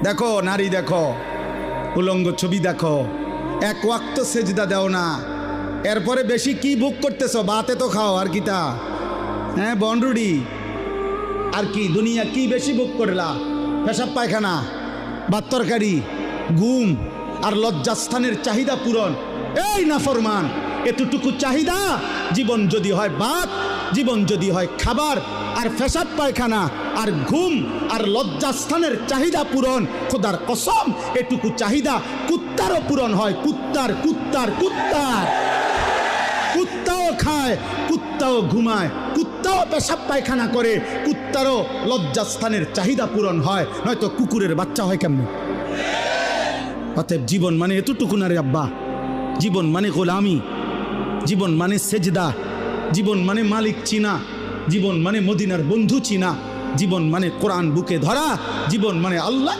দেখো নারী, দেখো উলঙ্গ ছবি, দেখো এক ওয়াক্ত সেজদা দাও না, এরপরে বেশি কি ভোগ করতেছো? বাতে তো খাও আর কিতা, হ্যাঁ বনরুডি আর কি, দুনিয়া কি বেশি ভোগ করলা? পেশাব পায়খানা, ভাত তরকারি, ঘুম আর লজ্জাস্থানের চাহিদা পূরণ। এই নাফরমান, এতটুকু চাহিদা, জীবন যদি হয় ভাত, জীবন যদি হয় খাবার আর পেশাব পায়খানা আর ঘুম আর লজ্জাস্থানের চাহিদা পূরণ, খোদার কসম এটুকু চাহিদা কুত্তারও পূরণ হয়। কুত্তার কুত্তার কুত্তার কুত্তাও খায়, কুত্তাও ঘুমায়, কুত্তাও পেশাব পায়খানা করে, কুত্তারও লজ্জাস্থানের চাহিদা পূরণ হয়, নয়তো কুকুরের বাচ্চা হয় কেমন? অতএব জীবন মানে এতটুকু না রে আব্বা। জীবন মানে গোলামি, জীবন মানে সেজদা, জীবন মানে মালিক চিনা, জীবন মানে মদিনার বন্ধু চিনা, জীবন মানে কোরআন বুকে ধরা, জীবন মানে আল্লাহ